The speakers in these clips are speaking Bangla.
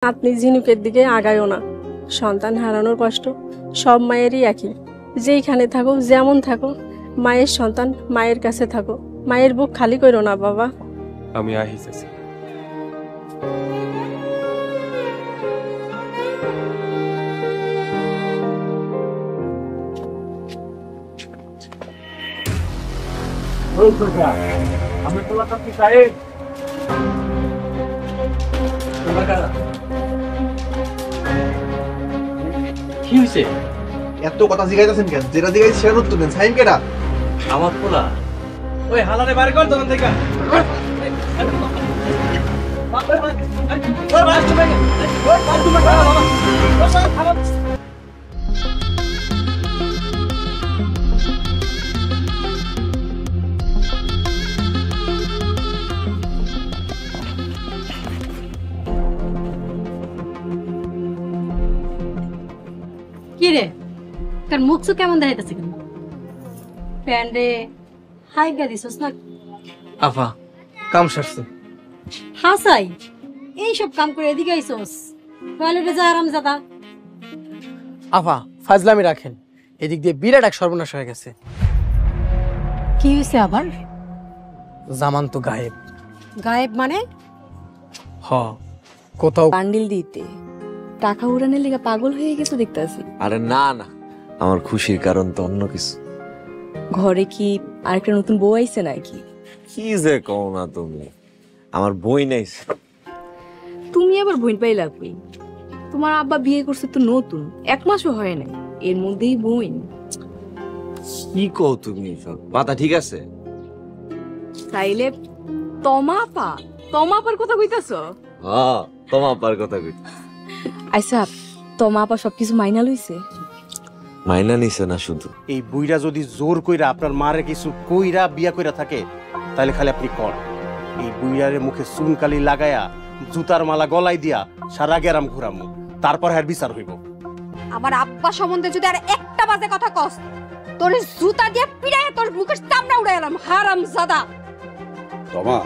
নাতনি ঝিনুকের দিকে আগায়ও না। সন্তান হারানোর কষ্ট সব মায়েরই একই। যেইখানে থাকো, যেমন থাকো, মায়ের সন্তান মায়ের কাছে থাকো। মায়ের বুক খালি করো না বাবা। আমি আহিতেছি। আমি তোলা কি সাহেব কি হয়েছে? এত কথা জিগাইতেছেন কেন? যেটা জিগাইছি সেটা উত্তর দেন। সাইন কেডা? আমার পোলা। ওই হালারে বাইরে কর দোকান থেকে। কি রে, তার মুখ তো কেমন দেখাইতেছে? কেন প্যান্ডে হাই গা দিছস না? আফা কাম সারছে। হাসাই এইসব কাম করে এদিকে আইছস? টয়লেটে যা আরাম জাদা। আফা ফাজলামি রাখেন, এদিক দিয়ে বিরাট এক সর্বনাশ হয়ে গেছে। কি হয়েছে আবার? জামান তো গায়েব। গায়েব মানে? হ, কোথাও বান্ডিল দিতে টাকা উড়ানের লেগে পাগল হয়ে গেছে দেখতাছি। আরে না না, আমার খুশির কারণ তো অন্য কিছু। ঘরে কি আরেকটা নতুন বউ আইছে নাকি? কি যে কও না তুমি, আমার বই নাই। তুমি আবার বোন পাইলা কই? তোমার আব্বা বিয়ে করছে তো নতুন, 1 মাসও হয় নাই, এর মধ্যেই বোন। কি কও তুমি? মাথা ঠিক আছে? তাইলে তমাপার কথা কইতাছ? হ্যাঁ, তোমার পার কথা কইতে। আচ্ছা, তমাপা সবকিছু মাইনা লইছে? মাইনা নিছে না শুধু। এই বুইরা যদি জোর কইরা আপনার মারে কিছু কইরা বিয়া কইরা থাকে, তাহলে খালি আপনি কর। এই বুইরারে মুখে চুনকালি লাগায়া জুতার মালা গলাই দিয়া সারা গেরাম ঘুরামু, তারপর হ্যার বিচার হইব। আমার আব্বা সম্বন্ধে যদি আর একটা বাজে কথা কস, তোর জুতা দিয়ে পিড়ায় তোর মুখের চামড়া উড়াইলাম, হারামজাদা। তমা,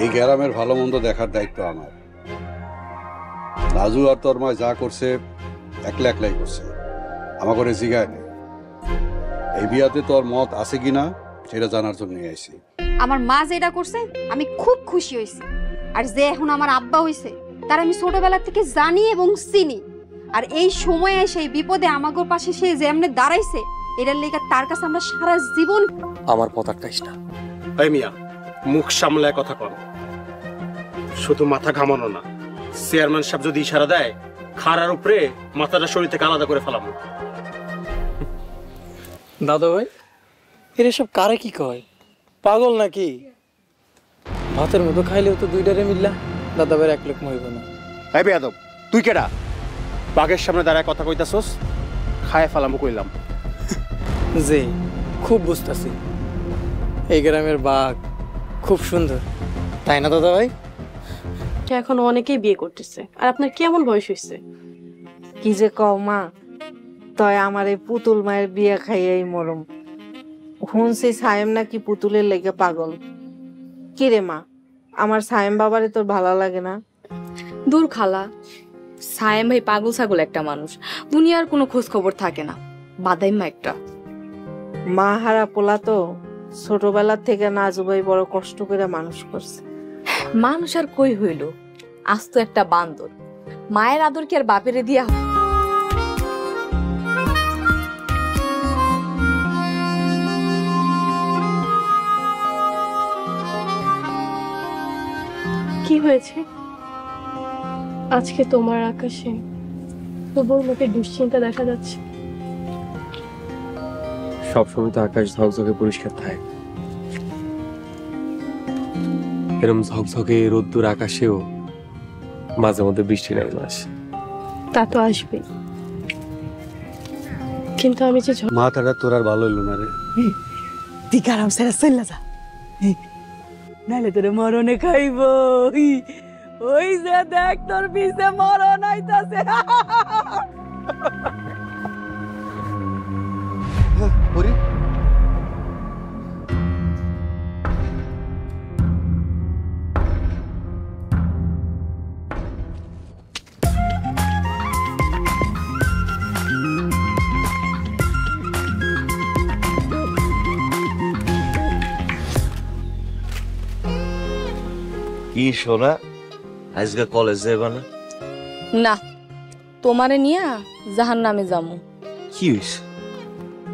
এই গ্রামের ভালো মন্দ দেখার দায়িত্ব আমার। রাজু আর তোর মা যা করছে একলা একলাই করছে, আমার করে জিগায় নেই। এই বিয়াতে তোর মত আছে কিনা সেটা জানার জন্য আইছি। আমার মা যেটা করছে আমি খুব খুশি হয়েছি, আর যে এখন আমার আব্বা হইছে তার আমি ছোটবেলা থেকে জানি এবং চিনি। আর এই সময়ে সেই বিপদে আমাগোর পাশে সে যেমনে দাঁড়াইছে, এটার লেগে তার কাছে আমরা সারা জীবন। আমার পথ কাইস না। এই মিয়া, মুখ সামলায় কথা কর, শুধু মাথা ঘামানো না। চেয়ারম্যান সাহেব যদি ইশারা দেয়, খাড়ার উপরে মাথাটা শরীর থেকে আলাদা করে ফেলাম। দাদা ভাই, এর সব কারে কি কয়? পাগল নাকি? ভাতের মতো খাইলেও তো দুইটারে মিললা, দাদা ভাইয়ের 1 লোক মহিব না। এই বেয়াদব, তুই কেডা? বাঘের সামনে দাঁড়ায় কথা কইতাছস? খায় ফেলামু কইলাম। জি, খুব বুঝতাছি। এই গ্রামের বাঘ খুব সুন্দর, তাই না দাদা ভাই? এখন অনেকেই বিয়ে করতেছে, আর আপনার কেমন বয়স হয়েছে? কি যে কও মা, তয় আমার এই পুতুল মায়ের বিয়ে খাইয়াই মরম। শুনছি সায়েম নাকি পুতুলের লেগে পাগল। কি রে মা, আমার সায়েম বাবারে তোর ভালো লাগে না? দূর খালা, সায়েম ভাই পাগল ছাগল একটা মানুষ, দুনিয়ার কোনো খোঁজ খবর থাকে না, বাদাইমা একটা। মা হারা পোলা তো, ছোটবেলা থেকে নাজু ভাই বড় কষ্ট করে মানুষ করছে। মানুষ আর কই হইল, আজ তো একটা বান্দর। মায়ের আদর কি আর বাপেরে দিয়া? কি হয়েছে আজকে তোমার আকাশে? তবুর মুখে দুশ্চিন্তা দেখা যাচ্ছে। সবসময় তো আকাশ ঝকঝকে পরিষ্কার থাকে, এরম ঝকঝকে রোদ্দুর আকাশেও মাঝে মধ্যে বৃষ্টি নেমে আসে। তা তো আসবেই, কিন্তু আমি যে মাথাটা তোর আর ভালো হইল না রে। তুই কারাম সেরা চলে যা, নাইলে তোরে মরণে খাইব। ওই যে দেখ তোর পিছে মরণ আইতাছে। কি সোনা আজকে কলেজ যাবে না? না, তোমারে নিয়া জাহান্নামে যামু। কি হইছে?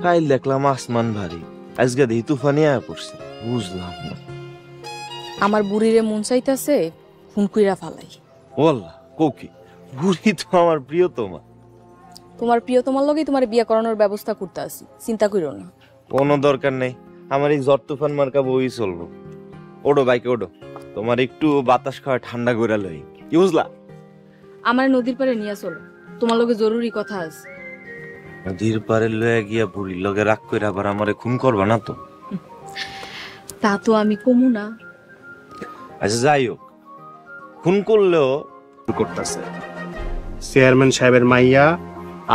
কাল দেখলাম আসমান ভারী, আজকে দেখি তুফানি আয়া পড়ছে, বুঝলাম না। আমার বুড়িরে মন চাইতাছে ফোন কইরা ফালাই। ওয়াল্লাহ কোকি, বুড়ি তো আমার প্রিয়তমা। তোমার প্রিয় তোমার লগেই তোমার বিয়ে করানোর ব্যবস্থা করতে আসি, চিন্তা কইরো না। কোনো দরকার নেই, আমার এই ঝড় তুফান মার্কা বই চলবো। ওডো বাইকে ওডো, তোমার একটু বাতাস খাওয়া ঠান্ডা করে লই, কি বুঝলা? আমার নদীর পারে নিয়ে চলো, তোমার লগে জরুরি কথা আছে। নদীর পারে লয়ে গিয়া বুড়ির লগে রাগ করে আবার আমারে খুন করবা না তো? তা তো আমি কমু না। আচ্ছা যাই হোক, খুন করলেও করতেছে চেয়ারম্যান সাহেবের মাইয়া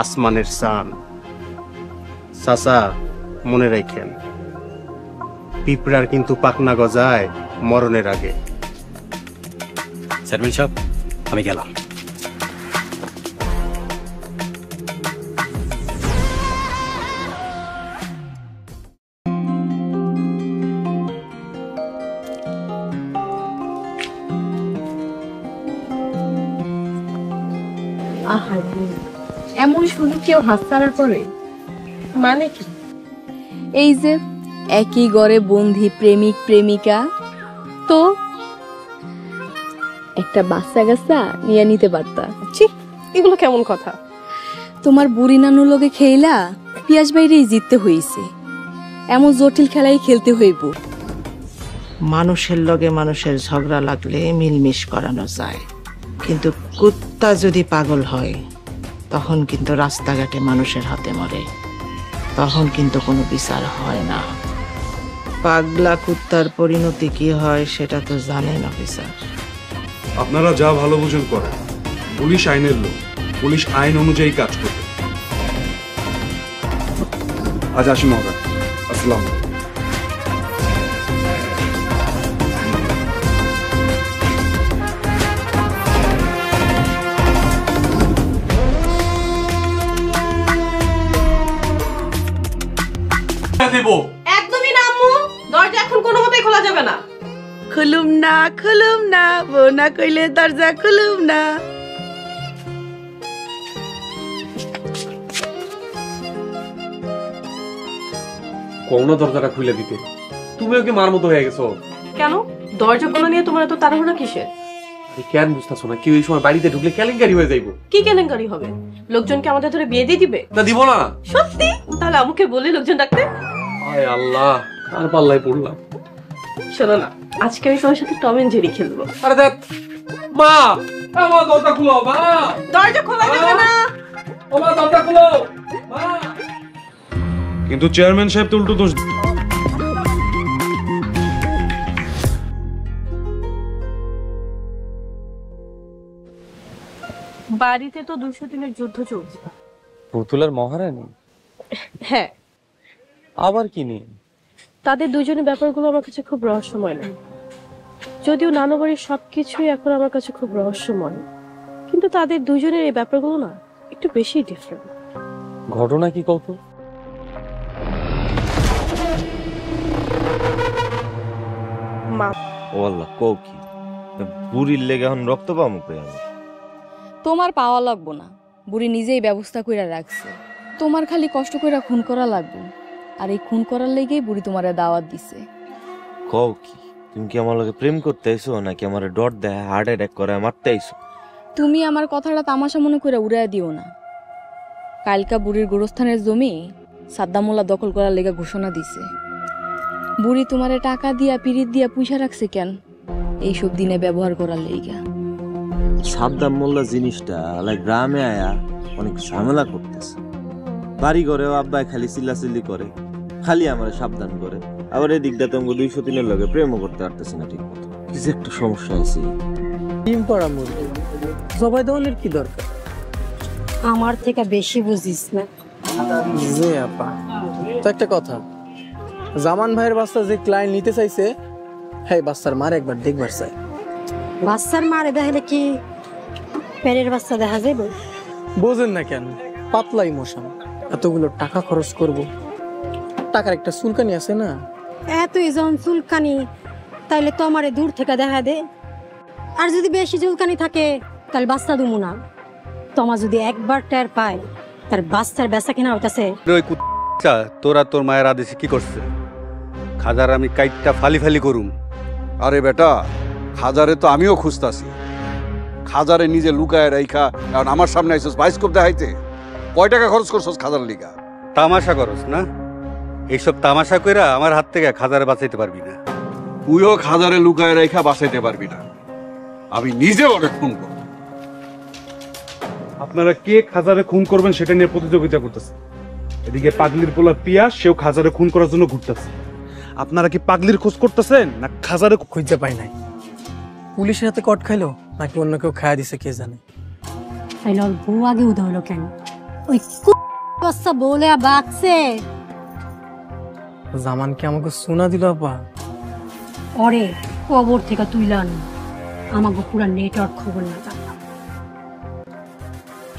আসমানের চান। চাচা মনে রাখেন, পিঁপড়ার কিন্তু পাকনা গজায় মরণের আগে। চেয়ারম্যান সাহেব, আমি গেলাম। এমন শুধু কেউ হাত ছাড়ার পরে মানে কি? এই যে একই ঘরে বন্ধি প্রেমিক প্রেমিকা, তো একটা বাচ্চা গাছা নিয়ে নিতে পারতা। ছি, এগুলো কেমন কথা? তোমার বুড়ি নানুর লগে খেলা পিয়াজ বাইরেই জিততে হইছে, এমন জটিল খেলাই খেলতে হইব। মানুষের লগে মানুষের ঝগড়া লাগলে মিলমিশ করানো যায়, কিন্তু কুত্তা যদি পাগল হয় তখন কিন্তু রাস্তাঘাটে মানুষের হাতে মরে, তখন কিন্তু কোনো বিচার হয় না। পাগলা কুত্তার পরিণতি কি হয় সেটা তো জানেন অফিসার। আপনারা যা ভালো বুঝেন করেন, পুলিশ আইনের লোক, পুলিশ আইন অনুযায়ী কাজ করবে। আজ আসি মহারাজ, আসসালাম। একদমই না আম্মু, দরজা এখন কোনো মতেই খোলা যাবে না। খুলুম না বউ না কইলে দরজা খুলুম না। কোন দরজাটা খুলে দিতে, তুমিও কি মার মতো হয়ে গেছো? কেন দরজা খোলা নিয়ে তোমার এত তাড়াহুড়া কিসের? কেন বুঝতেছো না? কি ওই সময় বাড়িতে ঢুকলে কেলেঙ্কারি হয়ে যাইবো। কি কেলেঙ্কারি হবে? লোকজনকে আমাদের ধরে বিয়ে দিয়ে দিবে? না দিব না। সত্যি? তাহলে আমাকে বলি লোকজন ডাকতে। আয় আল্লাহ, কার পাল্লায় পড়লাম। শোনো না, আজকে আমি তোমার সাথে টম এন্ড জেরি খেলবো। আরে দেখ মা, আমার দরজা খুলো মা। দরজা খোলা যাবে না। ও মা, দরজা খুলো মা। কিন্তু চেয়ারম্যান সাহেব তো উল্টো দোষ। বাড়িতে তো 200 দিনের যুদ্ধ চলছে। পুতুলের মহারানী? হ্যাঁ। আবার কি নিয়ে? তাদের দুজনের ব্যাপারগুলো আমার কাছে খুব রহস্যময় লাগে। যদিও নানু বাড়ির সবকিছুই এখন আমার কাছে খুব রহস্যময়, কিন্তু তাদের দুজনের এই ব্যাপারগুলো না একটু বেশি ডিফারেন্ট। ঘটনা কি কত? মা ও আল্লাহ কোকি, বুড়ির লেগে এখন রক্ত পামু কই আমি? তোমার পাওয়া লাগবো না, বুড়ি নিজেই ব্যবস্থা কইরা রাখছে। তোমার খালি কষ্ট কইরা খুন করা লাগবে, আর এই খুন করার লেগেই বুড়ি তোমারে দাওয়াত দিছে। কও কি, তুমি কি আমার লগে প্রেম করতে আইছো নাকি আমারে ডট দেয় হার্ট অ্যাটাক করে মারতে আইছো? তুমি আমার কথাটা তামাশা মনে করে উড়াইয়া দিও না। কালকা বুড়ির গোরস্থানের জমি সাদ্দামোল্লা দখল করার লেগে ঘোষণা দিছে। বুড়ি তোমারে টাকা দিয়া পিরিত দিয়া পয়সা রাখছে কেন? এইসব দিনে ব্যবহার করার লেগা। সাদ্দাম মোল্লা জিনিসটা গ্রামে আয়া অনেক ঝামেলা করতেছে। বাড়ি ঘরেও আব্বাই খালি চিল্লাচিল্লি করে, খালি আমার সাবধান করে। আবার এই দিকটা তো 203-এর লগে প্রেমও করতে পারতেছি না ঠিক মতো। কি যে একটা সমস্যা আছে। ডিম পড়া মুরগি জবাই দেওয়ানোর কি দরকার? আমার থেকে বেশি বুঝিস না। জি আপা, তো একটা কথা, জামান ভাইয়ের বাচ্চা যে ক্লায়েন্ট নিতে চাইছে, হ্যাঁ বাচ্চার মার একবার দেখবার চাই। বাচ্চার মারে দেখলে কি পেটের বাচ্চা দেখা যাবে? বোঝেন না কেন? পাতলা ইমোশন, এতগুলো টাকা খরচ করব, টাকার একটা চুলকানি আছে না? এতই যখন চুলকানি, তাইলে তো আমারে দূর থেকে দেখা দে। আর যদি বেশি চুলকানি থাকে তাহলে বাচ্চা দুমু না। তোমার যদি একবার টের পায় তার বাচ্চার বেচা কেনা হইতাছে। ওই কুত্তা তোরা তোর মায়ের আদেশে কি করছে? খাজার আমি কাইটটা ফালি ফালি করুম। আরে বেটা, খাজারে তো আমিও খুঁজতাছি। খাজারে নিজে লুকায় রাইখা কারণ আমার সামনে আইসস বাইস্কোপ দেখাইতে। কয় টাকা খরচ করছস খাজার লিগা? তামাশা করস না? এইসব তামাশা কইরা আমার হাত থেকে খাজারে বাঁচাইতে পারবি না। তুইও খাজারে লুকায় রাইখা বাঁচাইতে পারবি না। আমি নিজে ওরে খুন করব। আপনারা কে খাজারে খুন করবেন সেটা নিয়ে প্রতিযোগিতা করতেছে। এদিকে পাগলির পোলা পিয়া, সেও খাজারে খুন করার জন্য ঘুরতেছে। আপনারা কি পাগলির খোঁজ করতেছেন না খাজারে খুঁজে পাই নাই? পুলিশের হাতে কট খাইলো নাকি অন্য কেউ খায়া দিছে কে জানে। তাইলে ওর বউ আগে উদা হলো কেন? ওই বাচ্চা বলে বাঁচছে। জামানকে আমাকে শোনা দিল আপা। ওরে কবর থেকে তুইলান, আমাকে পুরা নেটওয়ার্ক খবর না।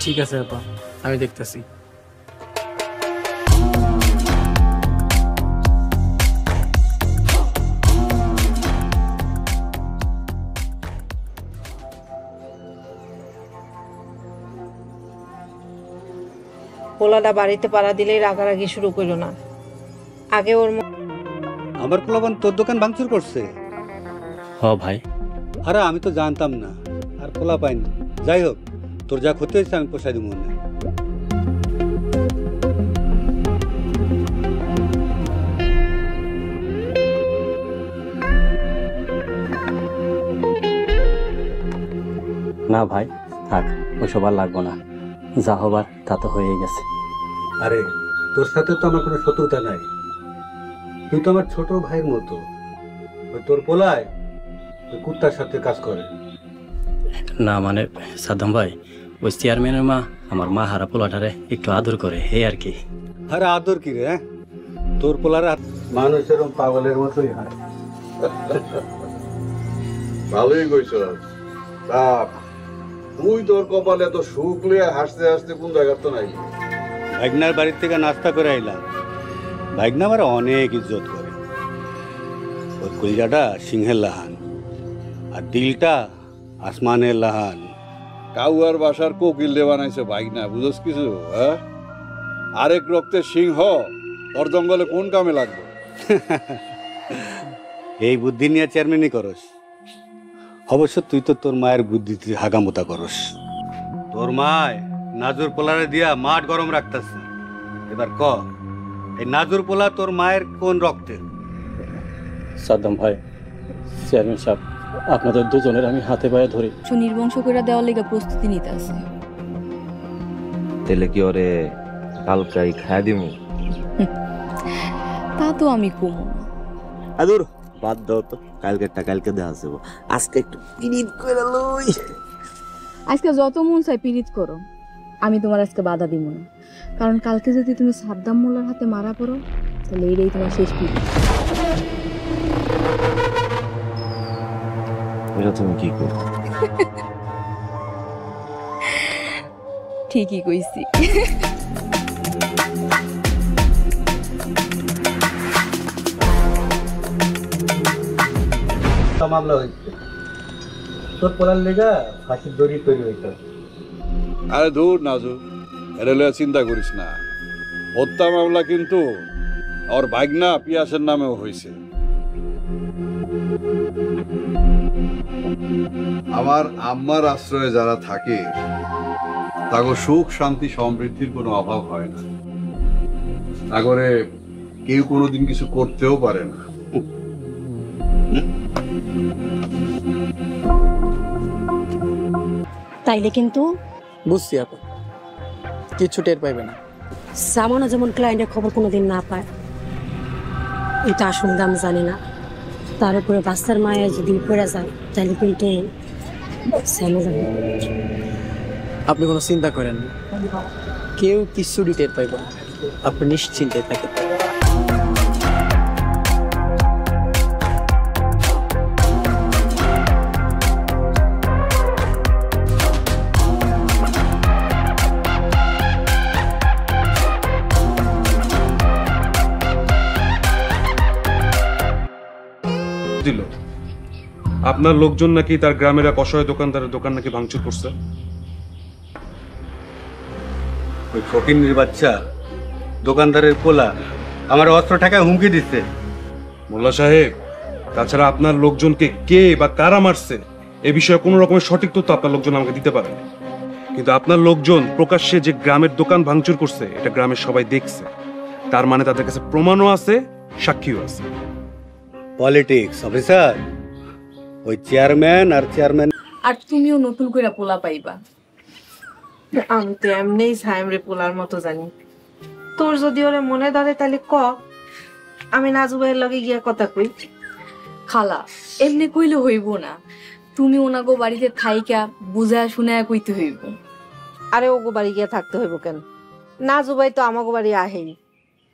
ঠিক আছে আপা, আমি দেখতেছি। পোলাটা বাড়িতে পাড়া দিলেই রাগারাগি শুরু করলো না। আগে ওর আমার পোলাপান তোর দোকান ভাঙচুর করছে? ভাই, আরে আমি তো জানতাম না, আর পোলা পাইনি। যাই হোক, তোর যা ক্ষতি হয়েছে আমি পোষাই দিব না। না ভাই, থাক, ওসব আর লাগবো না। যা হবার তা তো হয়ে গেছে। আরে তোর সাথে তো আমার কোনো শত্রুতা নাই। তুই তো আমার ছোট ভাইয়ের মতো। তোর পোলায় ওই কুত্তার সাথে কাজ করে। না মানে সাদ্দাম ভাই, ওই চেয়ারম্যানের মা আমার মা হারা পোলাটারে একটু আদর করে, এই আর কি। আরে আদর কি রে? তোর পোলার মানুষের পাগলের মতোই হয়। ভালোই কইছ। তুই তোর কপালে তো সুখ লিয়ে হাসতে হাসতে কোন জায়গা তো নাই। ভাগনার বাড়ির থেকে নাস্তা করে আইলাম। ভাগনা আমার অনেক ইজ্জত করে। ওর কলিজাটা সিংহের লাহান আর দিলটা আসমানের লাহান। কাউয়ার বাসার কোকিল দিয়ে বানাইছে ভাগনা, বুঝস কিছু? হ্যাঁ, আরেক রক্তের সিংহ তোর জঙ্গলে কোন কামে লাগবে? এই বুদ্ধি নিয়ে চেয়ারম্যানই করস। অবশ্য তুই তো তোর মায়ের বুদ্ধিতে হাগামোতা করস। তোর মায় নাজুর পোলারে দিয়া মাঠ গরম রাখতেছে। এবার ক, এই নাজুর পোলা তোর মায়ের কোন রক্তের? সাদ্দাম ভাই, চেয়ারম্যান সাহেব, আপনাদের দুজনের আমি হাতে পায়ে ধরি। নির্বংশ করে দেওয়ার লেগে প্রস্তুতি নিতে আছে। তাহলে কি ওরে কালকাই খায়া দিমু? তা তো আমি কমু না। আদুর বাদ দাও তো, কালকেরটা কালকে দেখা যাবো। আজকে একটু পিরিত করে লই। আজকে যত মন চাই পিরিত করো, আমি তোমার আজকে বাধা দিব না। কারণ কালকে যদি তুমি সাদ্দাম মোল্লার হাতে মারা পড়ো তাহলে এটাই তোমার শেষ পিরিত। এটা তুমি কি করো? ঠিকই কইছি। মামলা হয়েছে তোর পোলার লেগা ফাঁসির দড়ি তৈরি হইতো। আরে দূর নাজু, এটা লইয়া চিন্তা করিস না। হত্যা মামলা কিন্তু ওর ভাগনা পিয়াসের নামেও হয়েছে। আমার আম্মার আশ্রয়ে যারা থাকে তাকে সুখ শান্তি সমৃদ্ধির কোনো অভাব হয় না। তাগরে কেউ কোনোদিন কিছু করতেও পারে না। তাইলে কিন্তু বুঝছি আপা, কিচ্ছু টের পাইবে না। জামানা যেমন ক্লায়েন্টের খবর কোনোদিন না পায়, এটা আসল দাম জানি না। তার উপরে বাচ্চার মায়ের যদি পড়ে যায় তাহলে কিন্তু আপনি কোনো চিন্তা করেন না, কেউ কিছু টের পাইব না। আপনি নিশ্চিন্তে থাকেন। দিল আপনার লোকজন নাকি তার গ্রামের এক অসহায় দোকানদারের দোকান নাকি ভাঙচুর করছে। ওই ফকিন্নির বাচ্চা দোকানদারের পোলা আমার অস্ত্র টাকায় হুমকি দিচ্ছে। মোল্লা সাহেব, তাছাড়া আপনার লোকজনকে কে বা কারা মারছে এ বিষয়ে কোনো রকমের সঠিক তথ্য আপনার লোকজন আমাকে দিতে পারেন, কিন্তু আপনার লোকজন প্রকাশ্যে যে গ্রামের দোকান ভাঙচুর করছে এটা গ্রামের সবাই দেখছে। তার মানে তাদের কাছে প্রমাণও আছে, সাক্ষীও আছে। পলিটিক্স অফিসার, ওই চেয়ারম্যান আর চেয়ারম্যান। আর তুমিও নতুন করে পোলা পাইবা। আমি তো এমনিই সাইম রে পোলার মতো জানি। তোর যদি ওরে মনে ধরে তাহলে ক, আমি নাজু ভাইয়ের লগে গিয়া কথা কই। খালা, এমনি কইলে হইব না, তুমি ওনাগো বাড়িতে থাইকা বুঝায় শুনায় কইতে হইব। আরে ওগো বাড়ি গিয়া থাকতে হইব কেন? নাজু ভাই তো আমাগো বাড়ি আহেই,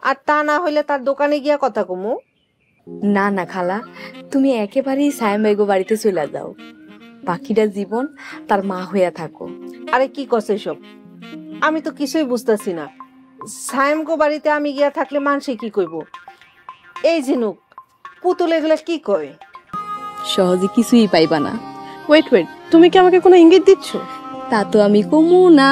আর তা না হইলে তার দোকানে গিয়া কথা কমু। না না খালা, তুমি একেবারেই সাইম ভাইগো বাড়িতে চলে যাও, বাকিটা জীবন তার মা হইয়া থাকো। আরে কি কছে সব? আমি তো কিছুই বুঝতেছি না। সাইম গো বাড়িতে আমি গিয়া থাকলে মানুষে কি কইব? এই ঝিনুক পুতুল এগুলা কি কয়? সহজে কিছুই পাইবা না। ওয়েট ওয়েট, তুমি কি আমাকে কোনো ইঙ্গিত দিচ্ছ? তা তো আমি কমু না।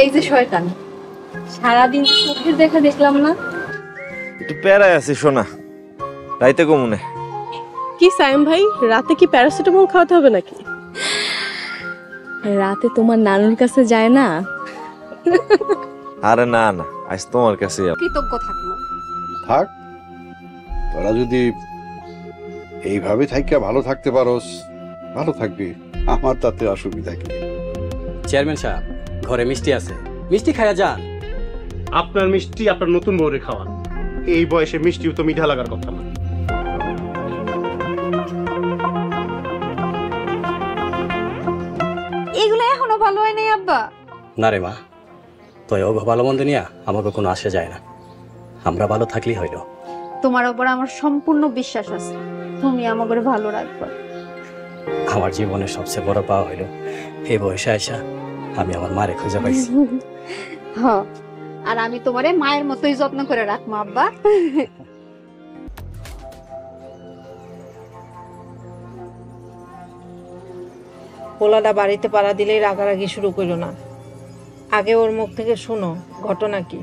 এই যে শয়তান, সারাদিন চোখের দেখা দেখলাম না। একটু প্যারায় আছি সোনা, রাইতে কমুনে। কি সাইম ভাই, রাতে কি প্যারাসিটামল খাওয়াতে হবে নাকি? রাতে তোমার নানুর কাছে যায় না? আরে না না, আজ তোমার কাছে কৃতজ্ঞ থাকবো। থাক, তোরা যদি এইভাবে থাইকা ভালো থাকতে পারোস, ভালো থাকবি, আমার তাতে অসুবিধা কি। চেয়ারম্যান সাহেব, ঘরে মিষ্টি আছে, মিষ্টি খাইয়া যান। আপনার মিষ্টি আপনার নতুন বউরে খাওয়ান। এই বয়সে মিষ্টিও তো মিঠা লাগার কথা না। এগুলো এখনো ভালো হয় নাই আব্বা? না রে মা, তো ভালো মন্দ নিয়ে আমাকে কোনো আসে যায় না, আমরা ভালো থাকলেই হইল। তোমার উপর আমার সম্পূর্ণ বিশ্বাস আছে, তুমি আমাকে ভালো রাখবা। আমার জীবনের সবচেয়ে বড় পাওয়া হইল এই বয়সে আইসা আমি আমার মারে খুঁজে পাইছি। হ্যাঁ, আর আমি তোমারে মায়ের মতোই যত্ন করে রাখবো আব্বা। পোলাটা বাড়িতে পাড়া দিলেই রাগারাগি শুরু করো না। আগে ওর মুখ থেকে শোনো ঘটনা কি।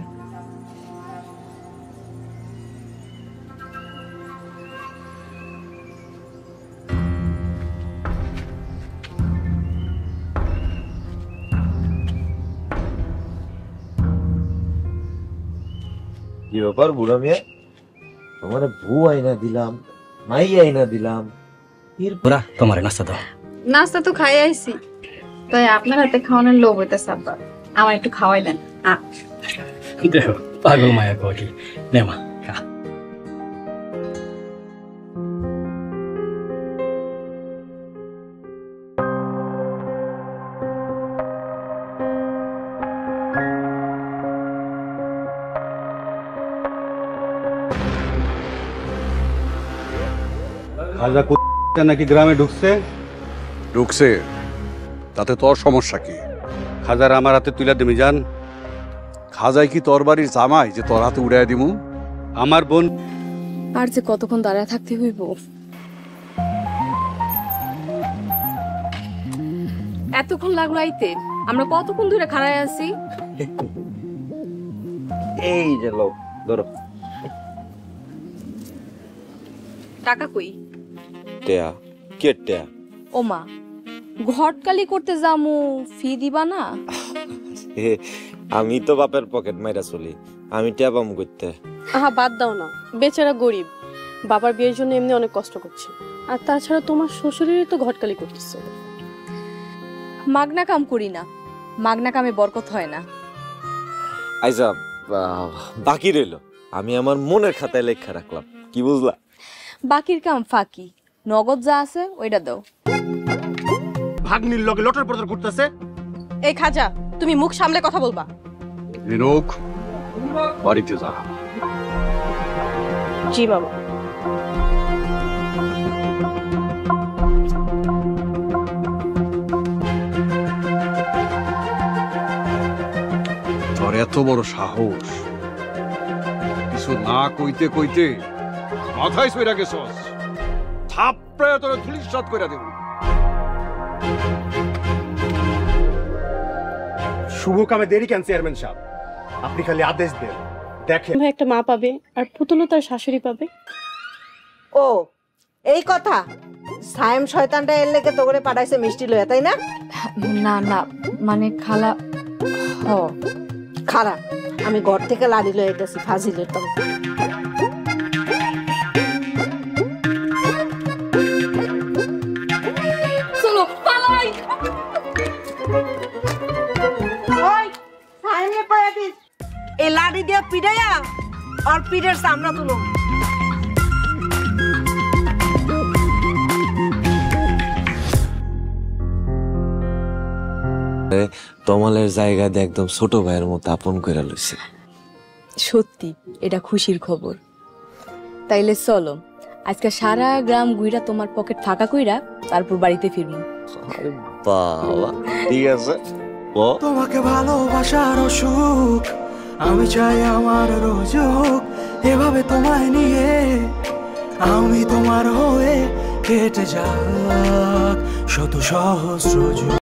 কি ব্যাপার বুড়া মিয়া, তোমার বউ আইনা দিলাম, মাই আইনা দিলাম, ওরা তোমার নাস্তা দাও। নাস্তা তো খাই আইছি, তাই আপনার হাতে খাওয়ানোর লোভ হইতেছে আব্বা, আমার একটু খাওয়াই দেন। দেখো পাগল মায়া কই নে মা খা। খাজা নাকি গ্রামে ঢুকছে? ঢুকছে, তাতে তোর সমস্যা কি? খাজার আমার হাতে তুলে দিবি যান। খাজাই কি তোর বাড়ির জামাই যে তোর হাতে উড়াই দিমু? আমার বোন আর যে কতক্ষণ দাঁড়ায় থাকতে হইব? এতক্ষণ লাগলো আইতে, আমরা কতক্ষণ ধরে খাড়ায় আছি। এই যে লোক ধরো টাকা কই? টেয়া কে টেয়া? ও মা, ঘটকালি করতে যামু, ফি দিবা না? আমি তো বাপের পকেট মাইরা চলি, আমি টেয়া পাম করতে। আহা বাদ দাও না, বেচারা গরিব, বাবার বিয়ের জন্য এমনি অনেক কষ্ট করছে, আর তাছাড়া তোমার শ্বশুরেরই তো ঘটকালি করতেছে। মাগনা কাম করি না, মাগনা কামে বরকত হয় না। আইজা বাকি রইল, আমি আমার মনের খাতায় লেখা রাখলাম, কি বুঝলা? বাকির কাম ফাঁকি, নগদ যা আছে ওইটা দাও। ভাগ্নির লগে লটর পটর করতেছে। এই খাজা, তুমি মুখ সামলে কথা বলবা। রিনুক, বাড়িতে যা। জি বাবা। এত বড় সাহস! কিছু না কইতে কইতে মাথায় সইরা গেছস, থাপড়ে তোরে ধুলিসাৎ কইরা দেব। শুভ কামে দেরি কেন চেয়ারম্যান সাহেব? আপনি খালি আদেশ দেন, দেখেন ভাই একটা মা পাবে আর পুতুলও তার শাশুড়ি পাবে। ও এই কথা, সায়েম শয়তানটা এর লেগে তো করে পাঠাইছে মিষ্টি লইয়া, তাই না? না না, মানে খালা খারা, আমি ঘর থেকে লাড়ি লয়ে গেছি ফাজিলের তো। চলো পালাই। এই লাড়ি দিয়া পিড়াইয়া আর পিঠের চামড়া তুলো। তমালের জায়গায় একদম ছোট ভাইয়ের মতো আপন কইরা লইছে। সত্যি এটা খুশির খবর। তাইলে চলো আজকে সারা গ্রাম ঘুইরা তোমার পকেট ফাঁকা কইরা তারপর বাড়িতে ফিরবো। বাবা ঠিক আছে। তোমাকে ভালোবাসার সুখ আমি চাই আমার রোজ হোক, এভাবে তোমায় নিয়ে আমি তোমার হয়ে কেটে যাক শত সহস্র যুগ।